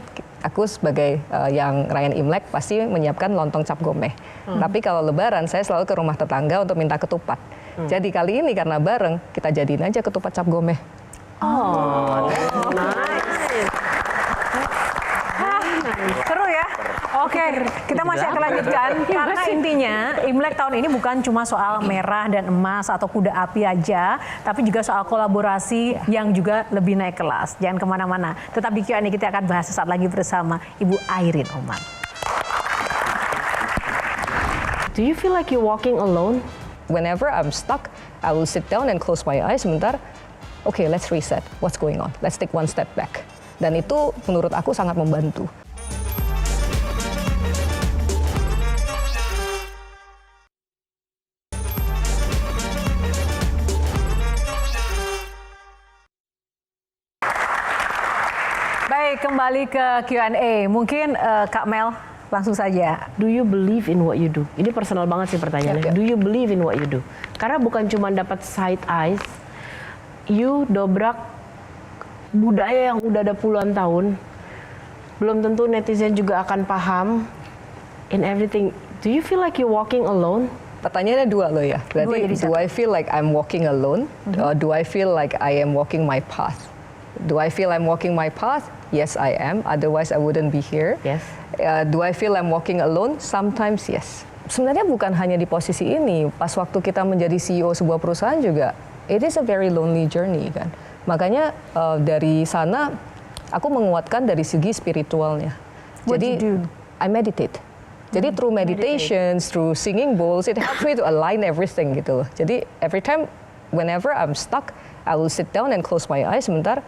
aku sebagai yang ngerayain Imlek pasti menyiapkan lontong cap gomeh. Tapi kalau Lebaran saya selalu ke rumah tetangga untuk minta ketupat. Jadi kali ini karena bareng kita jadiin aja ketupat cap gomeh. Seru ya? Oke, kita masih akan lanjutkan karena intinya Imlek tahun ini bukan cuma soal merah dan emas atau kuda api aja, tapi juga soal kolaborasi yang juga lebih naik kelas. Jangan kemana-mana, tetap di Q&A kita akan bahas sesaat lagi bersama Ibu Airin Umar. Do you feel like you're walking alone? Whenever I'm stuck, I will sit down and close my eyes sebentar. Okay, let's reset. What's going on? Let's take one step back. Dan itu menurut aku sangat membantu. Baik, kembali ke Q&A. Mungkin Kak Mel langsung saja. Do you believe in what you do? Ini personal banget sih pertanyaannya. Do you believe in what you do? Karena bukan cuma dapat side eyes, you dobrak budaya yang udah ada puluhan tahun. Belum tentu netizen juga akan paham in everything. Do you feel like you're walking alone? Pertanyaannya dua loh ya. Berarti jadi do I feel like I'm walking alone? Or do I feel like I am walking my path? Do I feel I'm walking my path? Yes, I am. Otherwise, I wouldn't be here. Yes. Do I feel I'm walking alone? Sometimes, yes. Sebenarnya bukan hanya di posisi ini. Pas waktu kita menjadi CEO sebuah perusahaan juga, it is a very lonely journey kan. Makanya dari sana, aku menguatkan dari segi spiritualnya. What Jadi, do you do? I meditate. Jadi through meditations, through singing bowls, it helps me to align everything gitu loh. Jadi every time, whenever I'm stuck, I will sit down and close my eyes sebentar.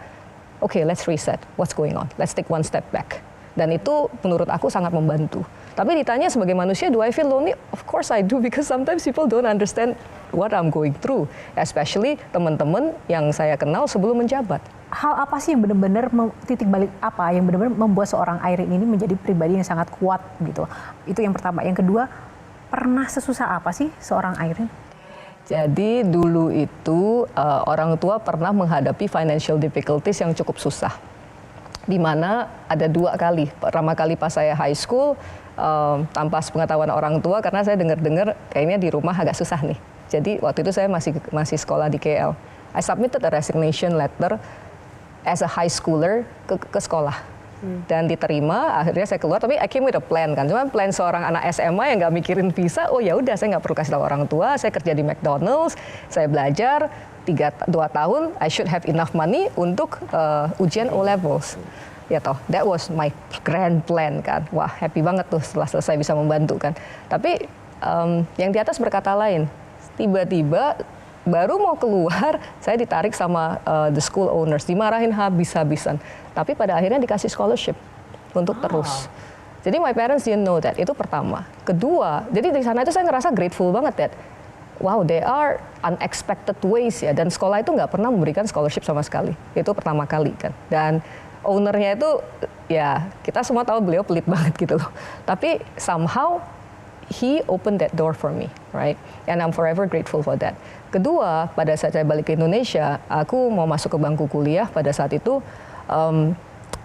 Okay, let's reset. What's going on? Let's take one step back. Dan itu menurut aku sangat membantu. Tapi ditanya sebagai manusia, do I feel lonely? Of course I do, because sometimes people don't understand what I'm going through. Especially teman-teman yang saya kenal sebelum menjabat. Hal apa sih yang benar-benar titik balik apa yang benar-benar membuat seorang Airin ini menjadi pribadi yang sangat kuat gitu? Itu yang pertama. Yang kedua, pernah sesusah apa sih seorang Airin? Jadi dulu itu orang tua pernah menghadapi financial difficulties yang cukup susah. Di mana ada 2 kali. Pertama kali pas saya high school, tanpa sepengetahuan orang tua, karena saya dengar-dengar kayaknya di rumah agak susah nih. Jadi waktu itu saya masih sekolah di KL. I submitted a resignation letter as a high schooler ke sekolah. Dan diterima, akhirnya saya keluar, tapi I came with a plan kan. Cuma plan seorang anak SMA yang nggak mikirin visa, oh ya udah saya nggak perlu kasih tahu orang tua, saya kerja di McDonald's, saya belajar 2 tahun, I should have enough money untuk ujian O-levels. Ya toh, that was my grand plan kan. Wah, happy banget tuh setelah selesai bisa membantu kan. Tapi yang di atas berkata lain. Tiba-tiba baru mau keluar, saya ditarik sama the school owners, dimarahin habis-habisan. Tapi pada akhirnya dikasih scholarship untuk terus. Jadi my parents didn't know that. Itu pertama. Kedua, jadi di sana itu saya ngerasa grateful banget that wow, they are unexpected ways ya. Dan sekolah itu nggak pernah memberikan scholarship sama sekali. Itu pertama kali kan. Dan ownernya itu ya kita semua tahu beliau pelit banget gitu loh. Tapi somehow he opened that door for me, right? And I'm forever grateful for that. Kedua, pada saat saya balik ke Indonesia, aku mau masuk ke bangku kuliah pada saat itu.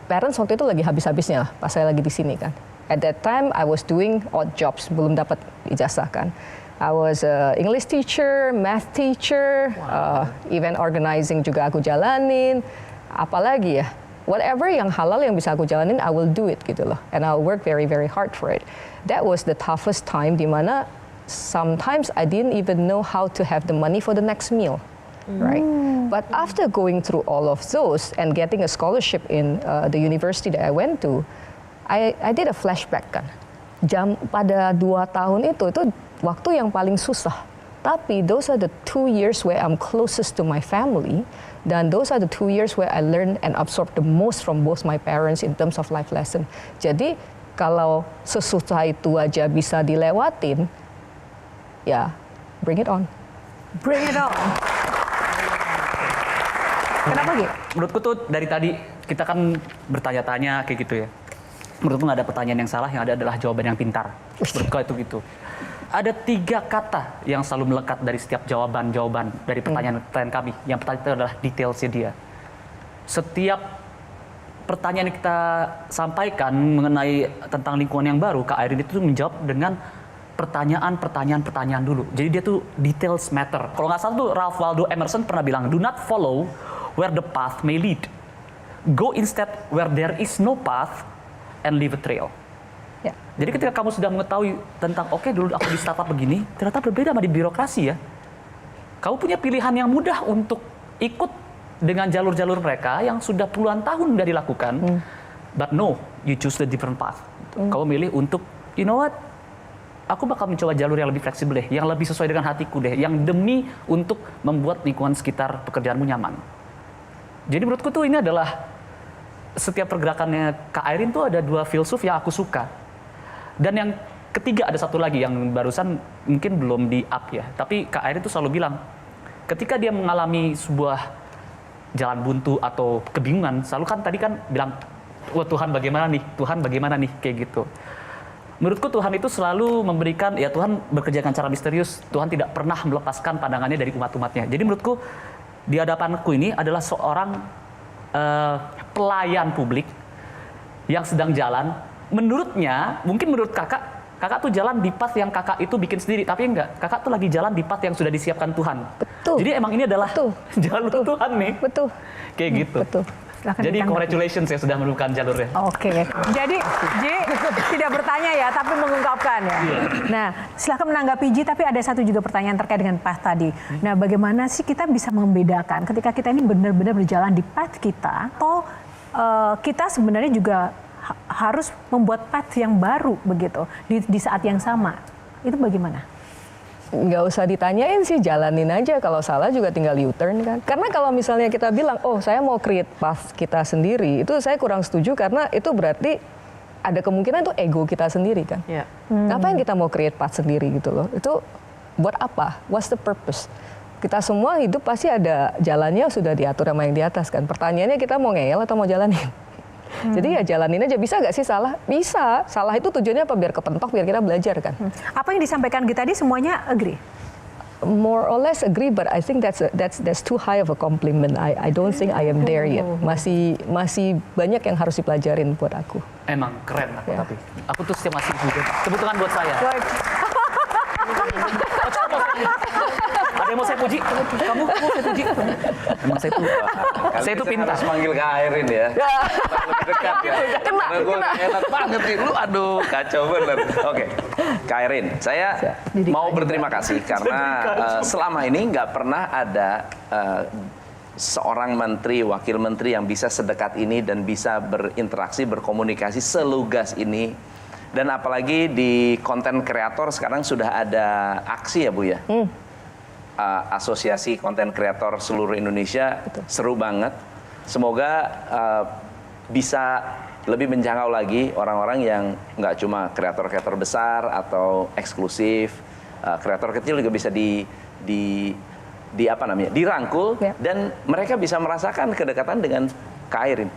Parents waktu itu lagi habis-habisnya pas saya lagi di sini kan. At that time I was doing odd jobs, belum dapat ijazah kan. I was a English teacher, math teacher, event organizing juga aku jalanin. Apalagi ya, whatever yang halal yang bisa aku jalanin, I will do it gitu loh. And I'll work very very hard for it. That was the toughest time di mana sometimes I didn't even know how to have the money for the next meal. Right, but after going through all of those and getting a scholarship in the university that I went to, I did a flashback kan. Pada 2 tahun itu waktu yang paling susah. Tapi those are the 2 years where I'm closest to my family, dan those are the 2 years where I learned and absorbed the most from both my parents in terms of life lesson. Jadi kalau sesusah itu aja bisa dilewatin, ya bring it on. Bring it on. Kenapa gitu? Menurutku tuh dari tadi kita kan bertanya-tanya kayak gitu ya. Menurutku nggak ada pertanyaan yang salah, yang ada adalah jawaban yang pintar. Menurutku itu gitu. ada 3 kata yang selalu melekat dari setiap jawaban-jawaban dari pertanyaan-pertanyaan kami. Yang pertama itu adalah detailsnya dia. Setiap pertanyaan yang kita sampaikan mengenai tentang lingkungan yang baru, Kak Airin itu menjawab dengan pertanyaan dulu. Jadi dia tuh details matter. Kalau nggak salah tuh Ralph Waldo Emerson pernah bilang, do not follow where the path may lead. Go instead where there is no path and leave a trail. Ya. Jadi ketika kamu sudah mengetahui tentang, oke, dulu aku di startup begini, ternyata berbeda sama di birokrasi ya. Kamu punya pilihan yang mudah untuk ikut dengan jalur-jalur mereka yang sudah puluhan tahun sudah dilakukan. But no, you choose the different path. Kamu milih untuk, you know what, aku bakal mencoba jalur yang lebih fleksibel deh, yang lebih sesuai dengan hatiku deh, yang demi untuk membuat lingkungan sekitar pekerjaanmu nyaman. Jadi menurutku tuh ini adalah setiap pergerakannya Kak Airin tuh ada 2 filsuf yang aku suka. Dan yang ketiga ada satu lagi yang barusan mungkin belum di-up ya. Tapi Kak Airin tuh selalu bilang, ketika dia mengalami sebuah jalan buntu atau kebingungan, selalu kan tadi kan bilang, wah Tuhan bagaimana nih, kayak gitu. Menurutku Tuhan itu selalu memberikan, ya Tuhan bekerja dengan cara misterius, Tuhan tidak pernah melepaskan pandangannya dari umat-umatnya. Jadi menurutku di hadapanku ini adalah seorang pelayan publik yang sedang jalan. Menurutnya, mungkin menurut kakak tuh jalan di path yang kakak itu bikin sendiri, tapi enggak. Kakak tuh lagi jalan di path yang sudah disiapkan Tuhan. Betul. Jadi emang ini adalah jalur Betul. Tuhan nih. Betul. Kayak gitu. Betul. Silahkan Jadi ditanggapi. congratulations ya sudah menemukan jalurnya. Oke, jadi Ji tidak bertanya ya, tapi mengungkapkan ya. Nah, silahkan menanggapi Ji, tapi ada satu juga pertanyaan terkait dengan path tadi. Nah, bagaimana sih kita bisa membedakan ketika kita ini benar-benar berjalan di path kita, atau kita sebenarnya juga harus membuat path yang baru begitu di saat yang sama? Itu bagaimana? Nggak usah ditanyain sih, jalanin aja. Kalau salah juga tinggal U-turn kan. Karena kalau misalnya kita bilang, oh saya mau create path kita sendiri, itu saya kurang setuju karena itu berarti ada kemungkinan itu ego kita sendiri kan. Ya. Ngapain kita mau create path sendiri gitu loh. Itu buat apa? What's the purpose? Kita semua hidup pasti ada jalannya sudah diatur sama yang di atas kan. Pertanyaannya kita mau ngeyel atau mau jalanin? Jadi ya jalanin aja. Bisa nggak sih salah? Bisa. Salah itu tujuannya apa? Biar kepentok, biar kita belajar kan. Apa yang disampaikan kita tadi semuanya agree? More or less agree, but I think that's too high of a compliment. I don't think I am there yet. Masih banyak yang harus dipelajarin buat aku. Emang keren aku, Ya. tapi aku tuh setiap masih juga. Tepuk tangan buat saya. Ada yang mau saya puji? Kamu mau saya puji? Emang saya tuh pintar. Harus manggil Kak Airin ya. Lebih dekat ya. Karena gue enak banget nih. Lu aduh kacau bener. Oke, Kak Airin, saya mau berterima kasih karena selama ini nggak pernah ada seorang menteri, wakil menteri yang bisa sedekat ini dan bisa berinteraksi, berkomunikasi selugas ini. Dan apalagi di konten kreator sekarang sudah ada aksi ya Bu ya. Asosiasi konten kreator seluruh Indonesia. Betul. Seru banget. Semoga bisa lebih menjangkau lagi orang-orang yang nggak cuma kreator-kreator besar atau eksklusif, kreator kecil juga bisa dirangkul ya. Dan mereka bisa merasakan kedekatan dengan Kak Airin.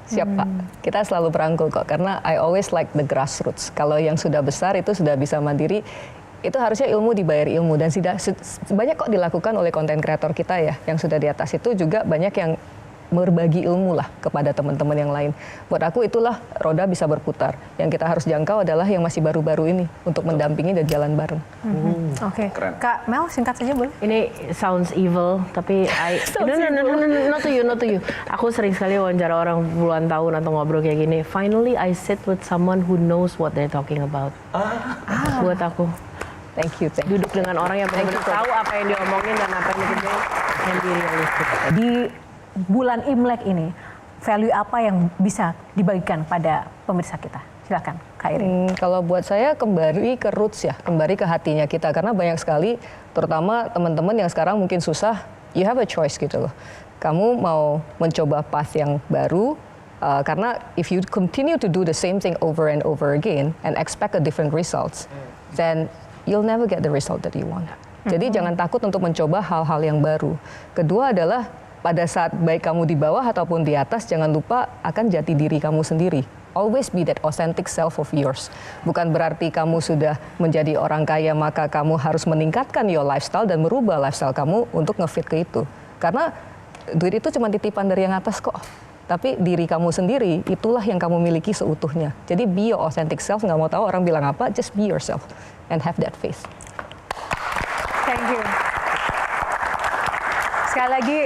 Siap Pak, kita selalu berangkul kok, karena I always like the grassroots. Kalau yang sudah besar itu sudah bisa mandiri, itu harusnya ilmu dibayar ilmu, dan banyak kok dilakukan oleh konten kreator kita ya, yang sudah di atas itu juga banyak yang berbagi ilmu lah kepada teman-teman yang lain. Buat aku itulah roda bisa berputar. Yang kita harus jangkau adalah yang masih baru-baru ini untuk mendampingi dan jalan bareng. Oke, Keren. Kak Mel singkat saja boleh? Ini sounds evil, tapi no, not to you. Aku sering sekali wawancara orang puluhan tahun atau ngobrol kayak gini. Finally, I sit with someone who knows what they're talking about. Buat aku, Thank you. duduk dengan orang yang benar-benar tahu apa yang diomongin dan apa yang dikerjain, and be realistic. Di bulan Imlek ini, value apa yang bisa dibagikan pada pemirsa kita? Silakan, Kak Airin. Kalau buat saya kembali ke roots ya, kembali ke hatinya kita. Karena banyak sekali, terutama teman-teman yang sekarang mungkin susah, you have a choice gitu loh. Kamu mau mencoba path yang baru, karena if you continue to do the same thing over and over again and expect a different results, then you'll never get the result that you want. Jadi jangan takut untuk mencoba hal-hal yang baru. Kedua adalah pada saat baik kamu di bawah ataupun di atas, jangan lupa akan jati diri kamu sendiri. always be that authentic self of yours. Bukan berarti kamu sudah menjadi orang kaya maka kamu harus meningkatkan your lifestyle dan merubah lifestyle kamu untuk ngefit ke itu. Karena duit itu cuma titipan dari yang atas kok. Tapi diri kamu sendiri itulah yang kamu miliki seutuhnya. Jadi be your authentic self, nggak mau tahu orang bilang apa, just be yourself and have that faith. Thank you. Sekali lagi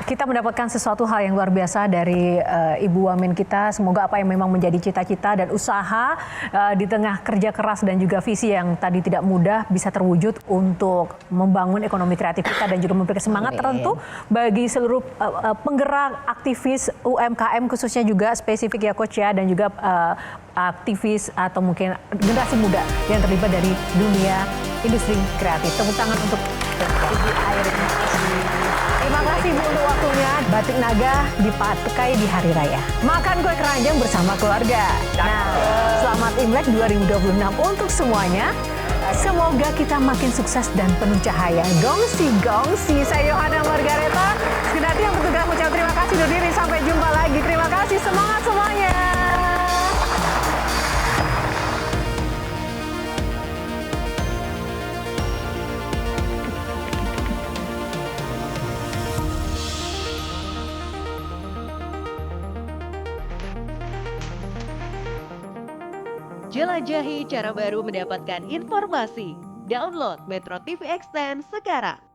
kita mendapatkan sesuatu hal yang luar biasa dari Ibu Wamen kita. Semoga apa yang memang menjadi cita-cita dan usaha di tengah kerja keras dan juga visi yang tadi tidak mudah bisa terwujud untuk membangun ekonomi kreatif kita dan juga memberikan semangat tertentu bagi seluruh penggerak aktivis UMKM khususnya juga spesifik ya Coach ya, dan juga aktivis atau mungkin generasi muda yang terlibat dari dunia industri kreatif. Tepuk tangan untuk Ibu Airin. Terima kasih Bu untuk waktunya. Batik Naga dipakai di Hari Raya. Makan kue keranjang bersama keluarga. Nah, selamat Imlek 2026 untuk semuanya. Semoga kita makin sukses dan penuh cahaya. Gongsi. Saya Yohana Margareta. Sekedati yang bertugas mengucap terima kasih undur diri. Sampai jumpa lagi. Terima kasih. Semangat semuanya. Jelajahi cara baru mendapatkan informasi. Download Metro TV Extend sekarang.